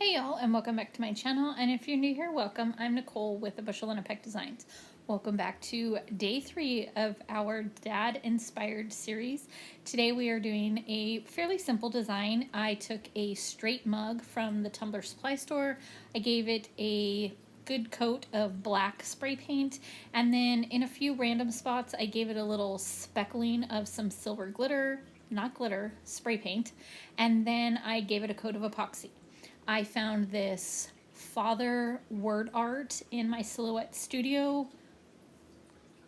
Hey y'all, and welcome back to my channel. And if you're new here, welcome. I'm Nicole with the Bushel and Designs. Welcome back to day 3 of our dad inspired series. Today we are doing a fairly simple design. I took a straight mug from the Tumbler supply store. I gave it a good coat of black spray paint, and then in a few random spots I gave it a little speckling of some silver glitter, not glitter, spray paint, and then I gave it a coat of epoxy. I found this father word art in my Silhouette Studio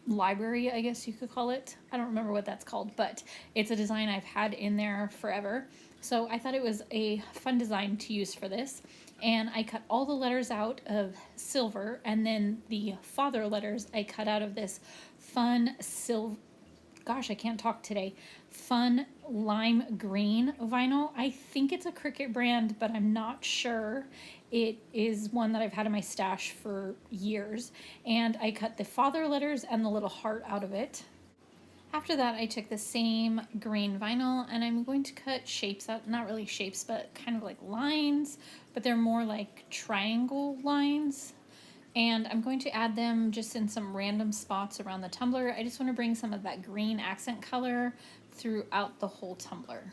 library, I guess you could call it. I don't remember what that's called, but it's a design I've had in there forever. So I thought it was a fun design to use for this. And I cut all the letters out of silver, and then the father letters I cut out of this fun silver, gosh, I can't talk today, fun lime green vinyl. I think it's a Cricut brand, but I'm not sure. It is one that I've had in my stash for years. And I cut the father letters and the little heart out of it. After that, I took the same green vinyl and I'm going to cut shapes out, not really shapes, but kind of like lines, but they're more like triangle lines. And I'm going to add them just in some random spots around the tumbler. I just want to bring some of that green accent color throughout the whole tumbler.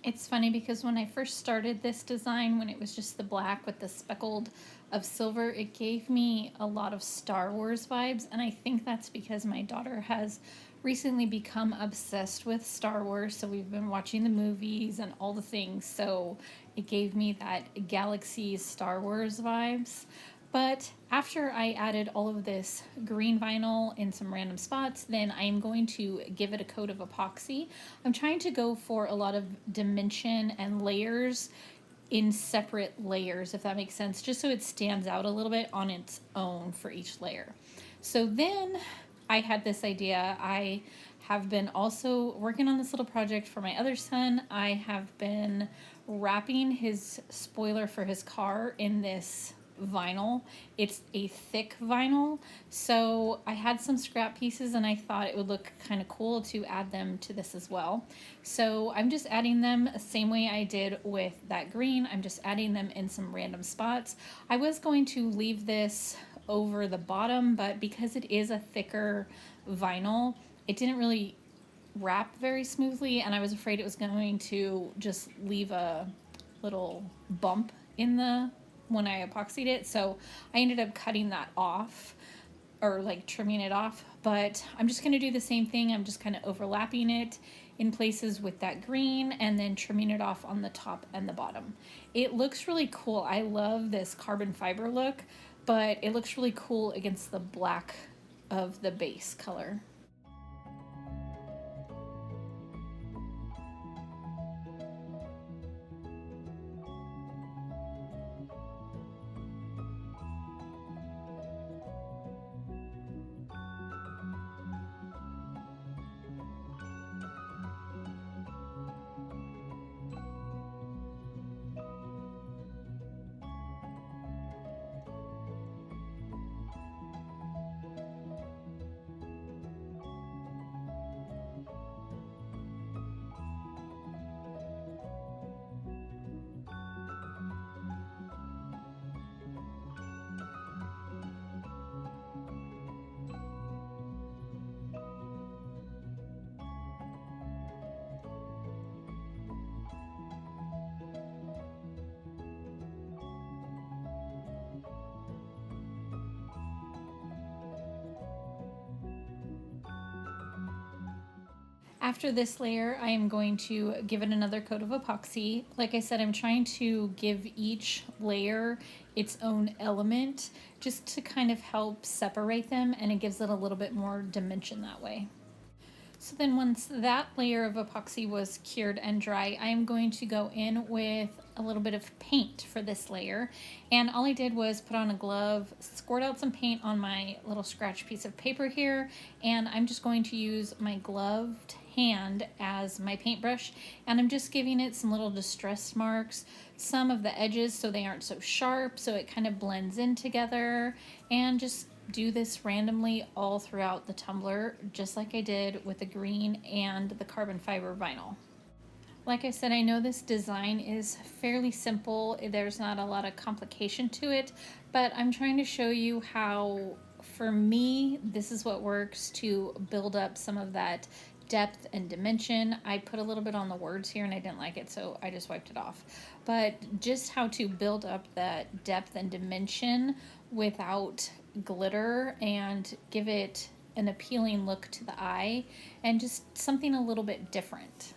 It's funny because when I first started this design, when it was just the black with the speckled of silver, it gave me a lot of Star Wars vibes, and I think that's because my daughter has recently become obsessed with Star Wars, so we've been watching the movies and all the things, so it gave me that Galaxy Star Wars vibes. But after I added all of this green vinyl in some random spots, then I'm going to give it a coat of epoxy. I'm trying to go for a lot of dimension and layers in separate layers, if that makes sense, just so it stands out a little bit on its own for each layer. So then I had this idea. I have been also working on this little project for my other son. I have been wrapping his spoiler for his car in this vinyl. It's a thick vinyl, so I had some scrap pieces and I thought it would look kind of cool to add them to this as well. So I'm just adding them the same way I did with that green. I'm just adding them in some random spots. I was going to leave this over the bottom, but because it is a thicker vinyl, it didn't really wrap very smoothly, and I was afraid it was going to just leave a little bump in the when I epoxied it, so I ended up cutting that off, or like trimming it off. But I'm just going to do the same thing. I'm just kind of overlapping it in places with that green and then trimming it off on the top and the bottom. It looks really cool. I love this carbon fiber look, but it looks really cool against the black of the base color. After this layer, I am going to give it another coat of epoxy. Like I said, I'm trying to give each layer its own element just to kind of help separate them, and it gives it a little bit more dimension that way. So then once that layer of epoxy was cured and dry, I'm going to go in with a little bit of paint for this layer. And all I did was put on a glove, squirt out some paint on my little scratch piece of paper here, and I'm just going to use my gloved hand as my paintbrush, and I'm just giving it some little distress marks, some of the edges so they aren't so sharp, so it kind of blends in together, and just do this randomly all throughout the tumbler, just like I did with the green and the carbon fiber vinyl. Like I said, I know this design is fairly simple. There's not a lot of complication to it, but I'm trying to show you how, for me, this is what works to build up some of that depth and dimension. I put a little bit on the words here and I didn't like it, so I just wiped it off. But just how to build up that depth and dimension without glitter and give it an appealing look to the eye and just something a little bit different.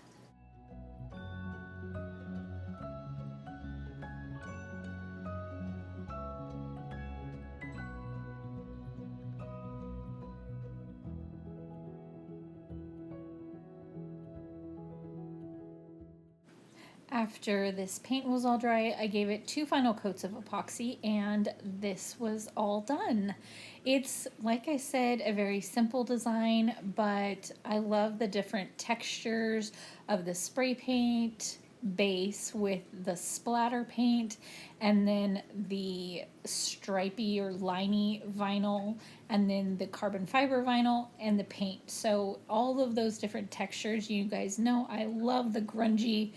After this paint was all dry, I gave it 2 final coats of epoxy and this was all done. It's, like I said, a very simple design, but I love the different textures of the spray paint base with the splatter paint and then the stripy or liney vinyl and then the carbon fiber vinyl and the paint. So all of those different textures, you guys know I love the grungy,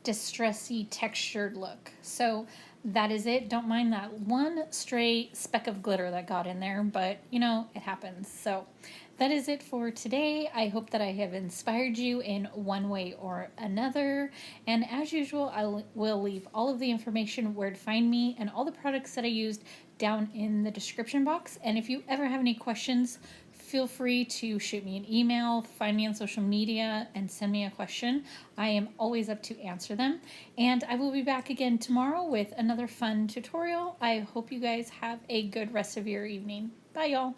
distressy textured look. So that is it. Don't mind that one stray speck of glitter that got in there, but you know, it happens. So that is it for today. I hope that I have inspired you in one way or another. And as usual, I will leave all of the information where to find me and all the products that I used down in the description box. And if you ever have any questions, feel free to shoot me an email, find me on social media, and send me a question. I am always up to answer them. And I will be back again tomorrow with another fun tutorial. I hope you guys have a good rest of your evening. Bye, y'all.